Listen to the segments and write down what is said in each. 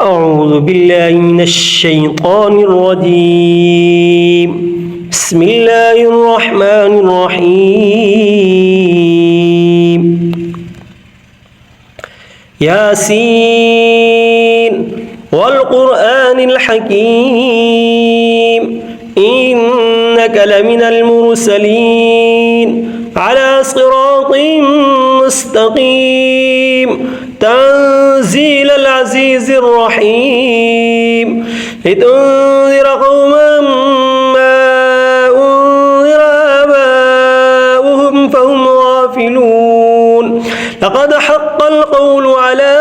أعوذ بالله من الشيطان الرجيم. بسم الله الرحمن الرحيم. ياسين والقرآن الحكيم إنك لمن المرسلين على صراط مستقيم تنزيل العزيز الرحيم لتنذر قوما ما أنذر آباؤهم فهم غافلون لقد حق القول على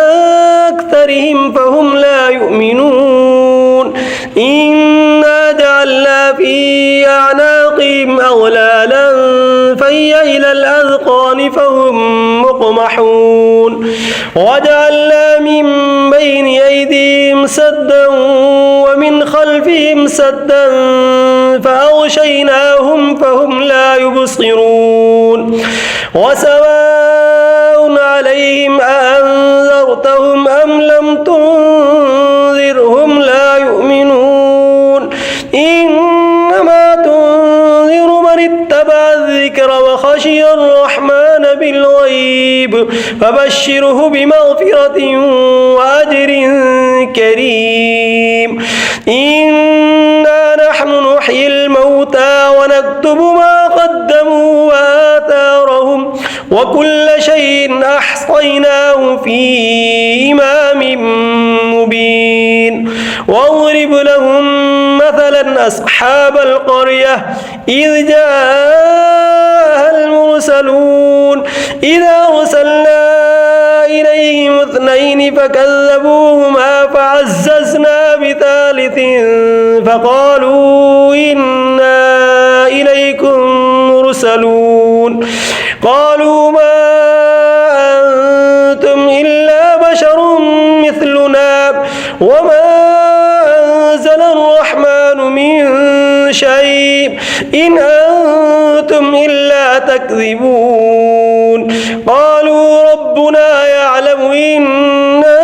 أكثرهم فهم لا يؤمنون إنا جعلنا في أعناقهم أغلالا فهي إلى الأذقان فهم مقمحون وجعلنا من بين أيديهم سدا ومن خلفهم سدا فأغشيناهم فهم لا يبصرون وسواء عليهم أأنذرتهم أم لم تنذرهم لا يؤمنون إنما تنذر من اتبع الذكر وخشي الرحمن بالغيب فبشره بمغفرة وأجر كريم إنا نحن نحيي الموتى ونكتب ما قدموا وآثارهم وكل شيء أحصيناه في إمام مبين واضرب لهم مثلا أصحاب القرية إذ جاءها المرسلون إذا أرسلنا إليهم اثنين فكذبوهما فعززنا بثالث فقالوا إنا إليكم مرسلون قالوا ما أنتم إلا بشر مثلنا وما أنزل الرحمن من شيء إن أنتم إلا تكذبون قالوا ربنا يعلم إنا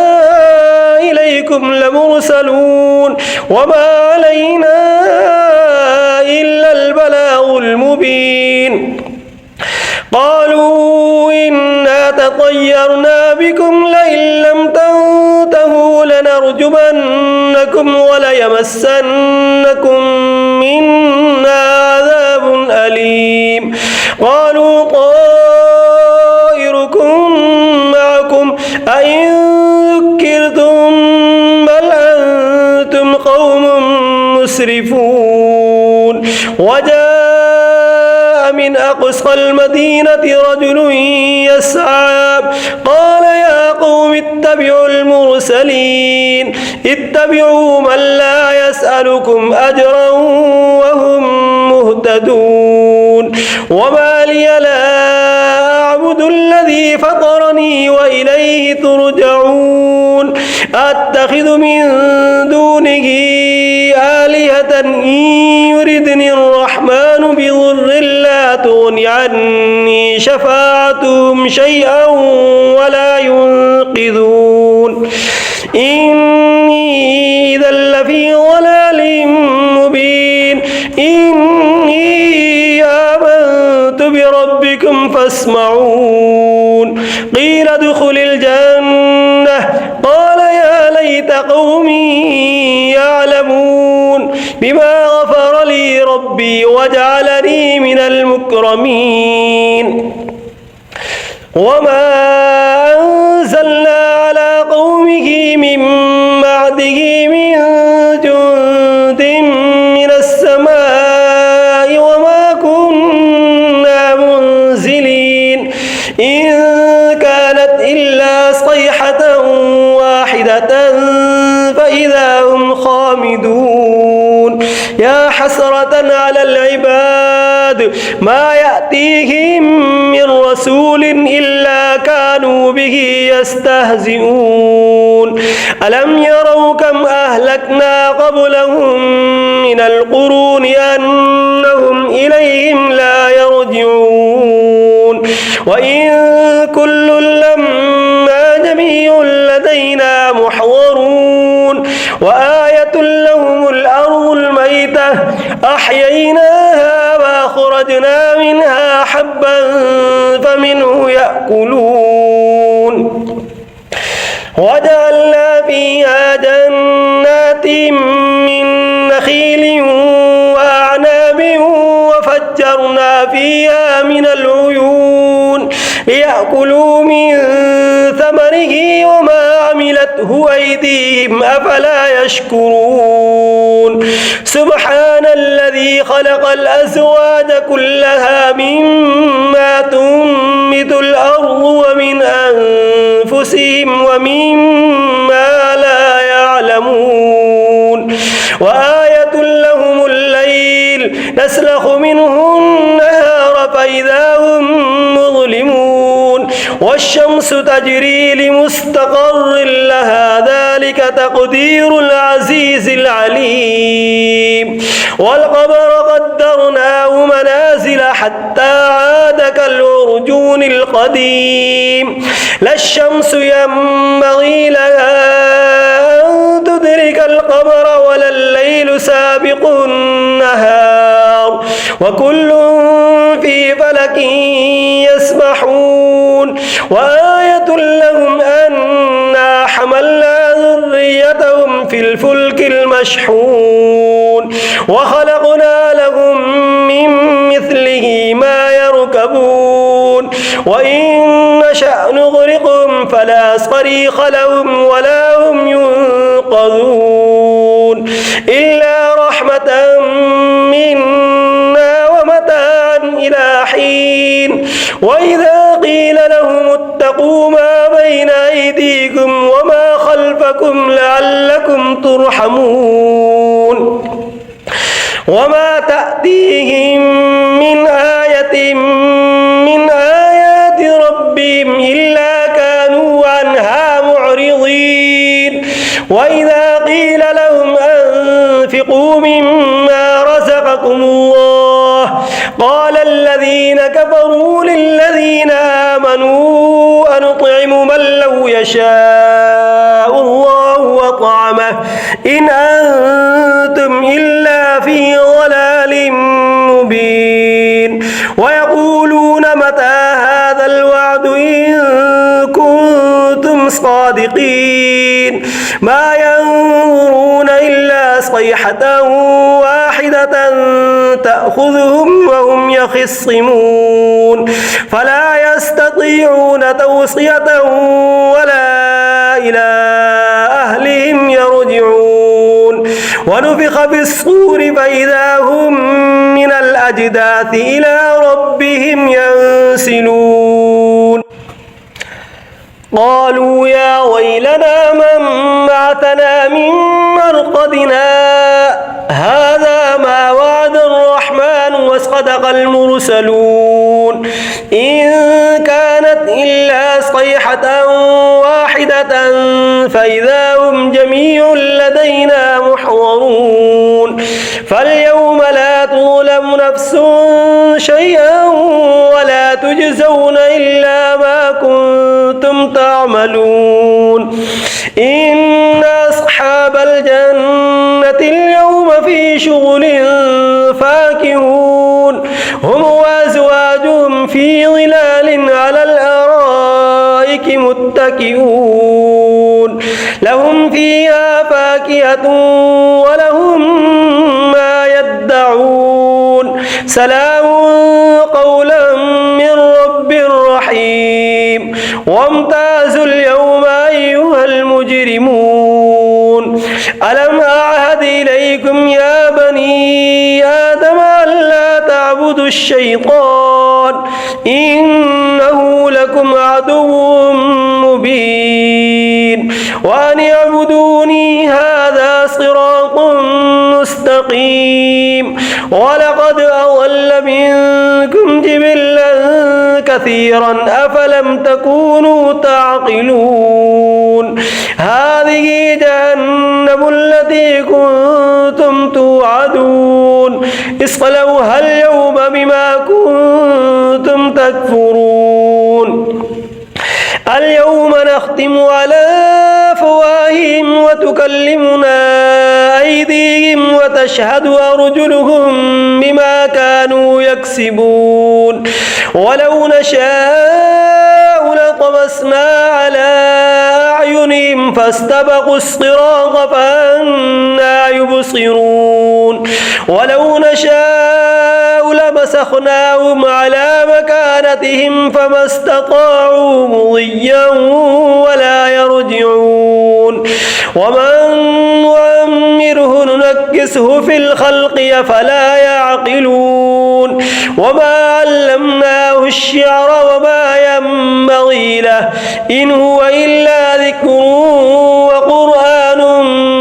إليكم لمرسلون وما علينا إلا البلاغ المبين قالوا إنا تطيرنا بكم لئن لم تنتهوا لنرجمنكم وليمسنكم منا عذاب أليم قالوا طائركم معكم أئن ذكرتم بل أنتم قوم مسرفون وجاء من أقصى المدينة رجل يسعى قال يا قوم اتبعوا المرسلين اتبعوا من لا يسألكم أجرا وهم مهتدون وما لي لا أعبد الذي فطرني وإليه ترجعون أتخذ من دونه آلهة إن يردني الرحمن بضر لا تغن عني شفاعتهم شيئا ولا ينقذون إني إذا لفي ضلال مبين إني آمنت بربكم فاسمعون قيل ادخل الجنة قال يا ليت قومي يعلمون بما غفر لي ربي وجعلني من المكرمين وما أنزلنا على قومه من بعده من جند من السماء وما كنا منزلين إن كانت إلا صيحة واحدة فإذا هم خامدون يا حسرة على العباد ما يأتيهم من رسول إلا كانوا به يستهزئون ألم يروا كم أهلكنا قبلهم من القرون أنهم إليهم لا يرجعون وإن كل لما جميع لدينا محضرون وآية لهم الأرض الميتة أحييناها وأخرجنا منها حبا فمنه يأكلون وجعلنا فيها جنات من نخيل وأعناب وفجرنا فيها من العيون ليأكلوا من ثمره وما عملته أيديهم أفلا يشكرون سبحان الذي خلق الأزواج كلها مما تنبت الأرض ومن أنفسهم ومما لا يعلمون وآية لهم الليل نسلخ منه النهار فإذا هم مظلمون والشمس تجري لمستقر لها ذلك تقدير العزيز العليم والقمر قدرناه منازل حتى عاد كالعرجون القديم لا الشمس ينبغي لها أن تدرك القمر ولا الليل سابق النهار وكل في فلك يسبحون وآية لهم أنا حملنا ذريتهم في الفلك المشحون وخلقنا لهم من مثله ما يركبون وإن نشأ نغرقهم فلا صريخ لهم ولا هم ينقذون إلا رحمة منا ومتاعا إلى حين وإذا قيل لهم اتقوا ما بين أيديكم وما خلفكم لعلكم ترحمون وما تأتيهم من آية من آيات ربهم إلا كانوا عنها معرضين وإذا قيل لهم أنفقوا مما رزقكم الله قال الذين كفروا للذين آمنوا أنطعم من لو يشاء الله وطعمه إن أنتم إلا في ضلال مبين ويقولون متى هذا الوعد إن كنتم صادقين ما ينظرون إلا صيحة واحدة تأخذهم وهم يخصمون فلا يستطيعون توصية ولا إلى أهلهم يرجعون ونفخ في الصور فإذا هم من الأجداث إلى ربهم ينسلون قالوا يا ويلنا من بعثنا من مرقدنا هذا ما وعد الرحمن وصدق المرسلون إن كانت إلا صيحة واحدة فإذا هم جميع لدينا محضرون فاليوم لا تظلم نفس شيئا ولا تجزون إلا ما كنتم تعملون إن أصحاب الجنة اليوم في شغل فاكهون هم وأزواجهم في ظلال على الأرائك متكئون لهم فيها فاكهة ولهم ما يدعون سلام قولا من رب رحيم وامتازوا اليوم أيها المجرمون ألم أعهد إليكم يا بني آدم ألا تعبدوا الشيطان إنه لكم عدو مبين وأن اعبدوني هذا صراط مستقيم ولقد أضل منكم جبلا كثيرا أفلم تكونوا تعقلون هذه جهنم التي كنتم توعدون اصلوها اليوم بما كنتم تكفرون اليوم نختم على أفواههم بأيديهم وتكلمنا أيديهم وتشهد أرجلهم بما كانوا يكسبون ولو نشاء لطمسنا على أعينهم فاستبقوا الصراط فأنى يبصرون ولو نشاء لمسخناهم على مكانتهم فما استطاعوا مضيا ولا يرجعون ومن نعمره ننكسه في الخلق أفلا يعقلون وما علمناه الشعر وما ينبغي له إن هو إلا ذكر وقرآن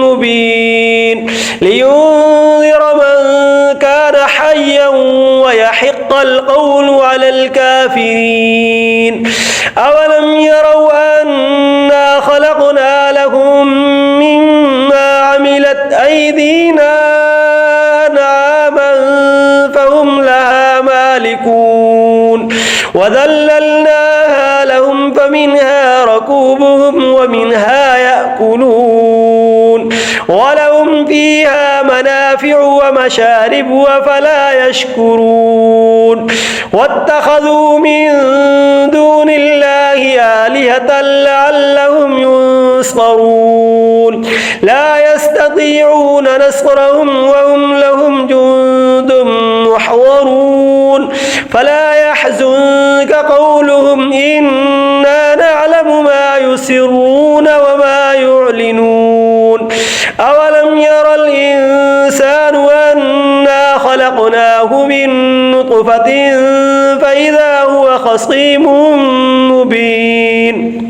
مبين لينذر من كان حيا ويحق القول على الكافرين أولم يروا أنا خلقنا لهم مما عملت أيدينا أنعاما فهم لها مالكون وذللناها لهم فمنها ركوبهم ومنها يأكلون ولهم فيها منافع ومشارب وفلا يشكرون واتخذوا من دون الله آلهة لعلهم ينصرون لا يستطيعون نصرهم وهم لهم جند محضرون فلا يحزنك قولهم إنا نعلم ما يسرون وما يعلنون أولم ير الإنسان أنا خلقناه من نطفة فإذا هو خصيم مبين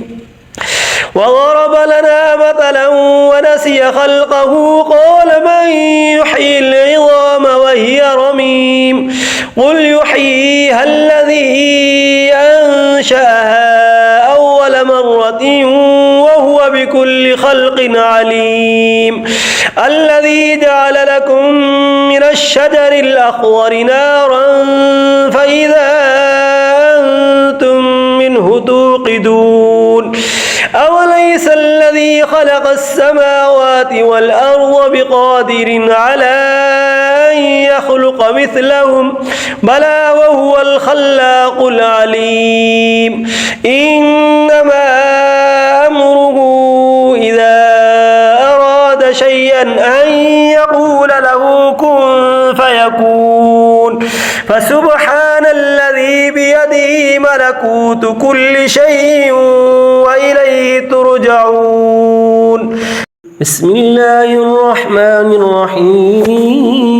وضرب لنا مثلا ونسي خلقه قال من يحيي العظام وهي رميم قل يحييها الذي أنشأها أول مرة وهو بكل خلق عليم الذي جعل لكم من الشجر الأخضر نارا فإذا أنتم منه توقدون أوليس الذي خلق السماوات والأرض بقادر على أن يخلق مثلهم بلى وهو الخلاق العليم إنما أمره إذا أراد شيئا أن يقول له كن فيكون فسبحان الذي بيده ملكوت كل شيء وإليه ترجعون بسم الله الرحمن الرحيم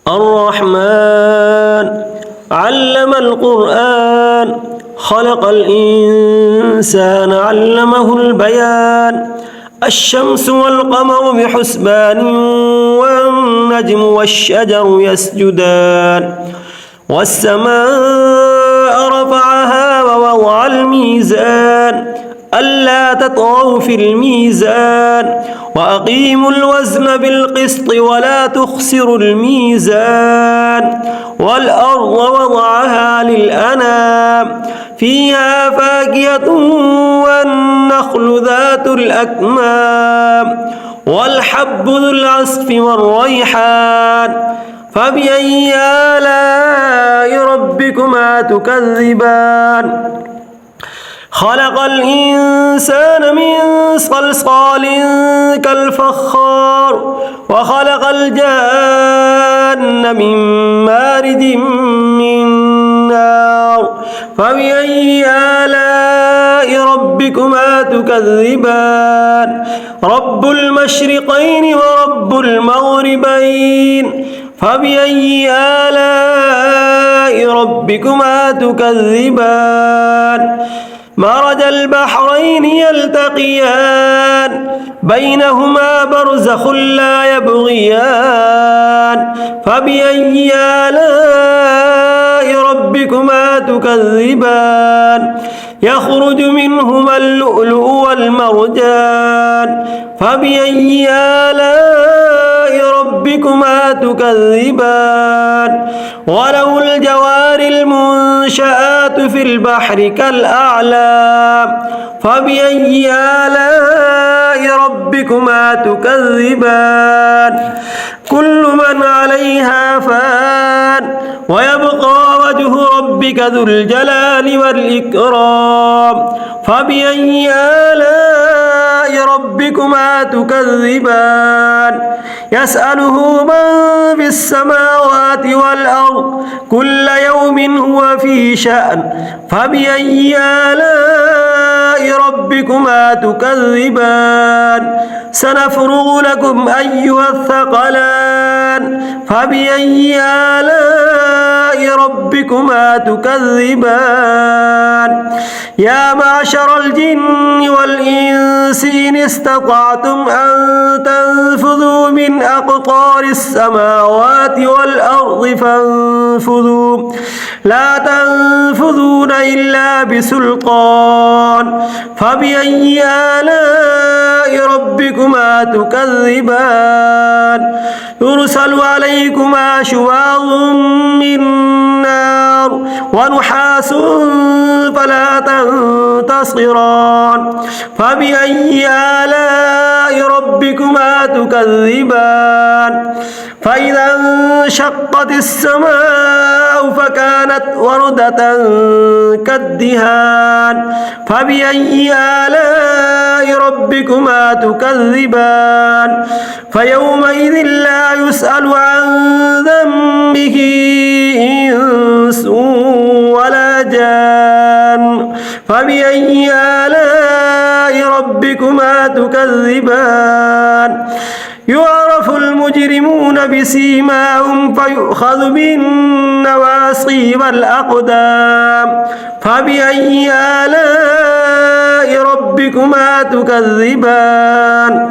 الرحمن علم القرآن خلق الإنسان علمه البيان الشمس والقمر بحسبان والنجم والشجر يسجدان والسماء رفعها ووضع الميزان ألا تطغوا في الميزان وأقيموا الوزن بالقسط ولا تخسروا الميزان والأرض وضعها للأنام فيها فاكهة والنخل ذات الأكمام والحب ذو العصف والريحان فبأي آلاء ربكما تكذبان خلق الإنسان من صلصال كالفخار وخلق الجان من مارد من نار فبأي آلاء ربكما تكذبان رب المشرقين ورب المغربين فبأي آلاء ربكما تكذبان مرج البحرين يلتقيان بينهما برزخ لا يبغيان فبأي آلاء ربكما تكذبان يخرج منهما اللؤلؤ والمرجان فبأي آلاء ربكما تكذبان وله الجوار المنشآت في البحر كالأعلام فبأي آلاء ربكما تكذبان كل من عليها فان ويبقى وجه ربك ذو الجلال والإكرام فبأي آلاء ربكما تكذبان يسأله من في السماوات والأرض كل يوم هو في شأن فبأي آلاء ربكما تكذبان سنفرغ لكم أيها الثقلان فبأي آلاء ربكما تكذبان يا معشر الجن والإنس إن استطعتم أن تنفذوا من أقطار السماوات والأرض فانفذوا لا تنفذون إلا بسلطان فبأي آلاء ربكما تكذبان يرسل عليكما شواظ من نار ونحاس فلا تنتصران فبأي آلاء ربكما تكذبان فإذا انشقت السماء فكانت وردة كالدهان فبأي آلاء ربكما تكذبان فيومئذ لا يسأل عن ذنبه إنس ولا جان فبأي آلاء ربكما تكذبان يعرف المجرمون بسيماهم فيؤخذ بالنواصي والأقدام فبأي آلاء ربكما تكذبان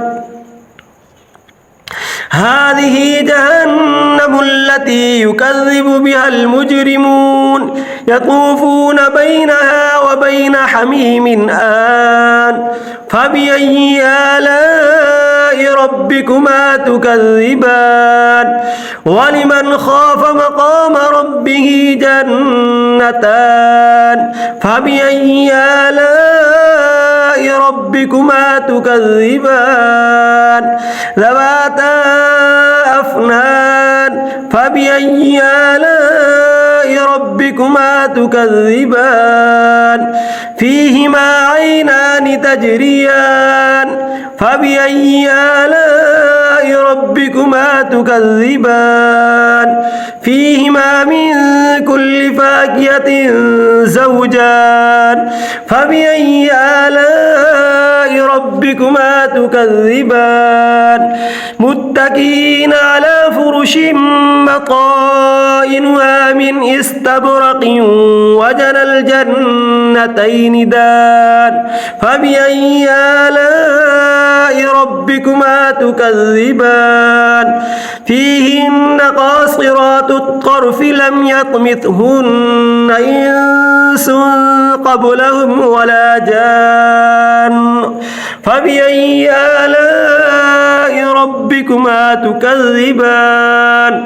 هذه جهنم التي يكذب بها المجرمون يطوفون بينها وبين حميم آن فبأي آلاء ربكما تكذبان ولمن خاف مقام ربه جنتان فبأي آلاء ربكما تكذبان ذواتا أفنان فبأي آلاء ربكما تكذبان فيهما عينان تجريان فبأي آلاء ربكما تكذبان فيهما من كل فاكهة زوجان فبأي آلاء ربكما تكذبان متكئين على فرش مطائنها من استبرق وجنى الجنتين دان فبأي آلاء ربكما تكذبان فيهن قاصرات الطرف لم يطمثهن إنس قبلهم ولا جان فبأي آلاء ربكما تكذبان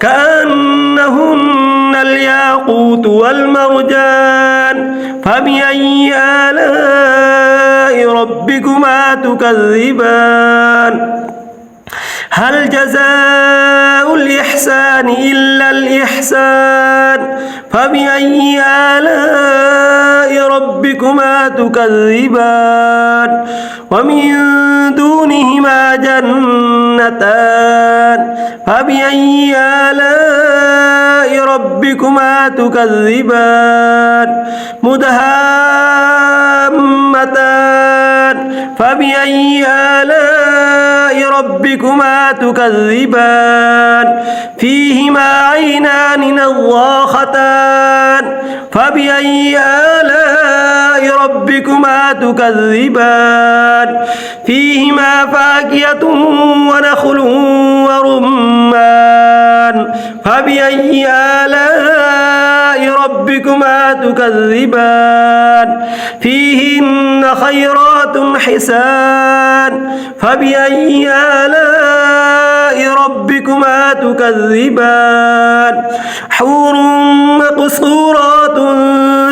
كأنهن الياقوت والمرجان فبأي آلاء ربكما تكذبان هل جزاء الإحسان إلا الإحسان فبأي آلاء ربكما تكذبان ومن دونهما جنتان فبأي آلاء ربكما تكذبان مدهامتان فبأي آلاء ربكما تكذبان فيهما عينان نضاختان فبأي آلاء ربكما تكذبان فيهما فاكهة ونخل ورمان فبأي آلاء ربكما ربكما تكذبان فيهن خيرات حسان فبأي آلاء ربكما تكذبان حور مقصورات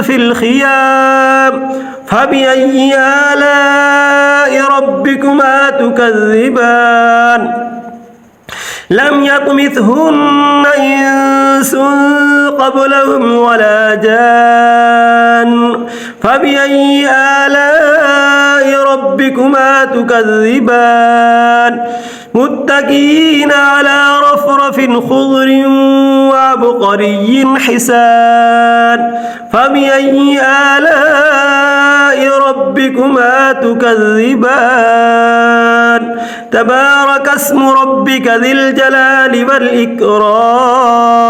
في الخيام فبأي آلاء ربكما تكذبان لم يطمثهن إنس قبلهم ولا جان فبأي آلاء ربكما تكذبان متكئين على رفرف خضر وعبقري حسان فبأي آلاء ربكما تكذبان تبارك اسم ربك ذي الجلال والإكرام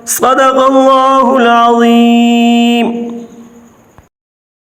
صدق الله العظيم.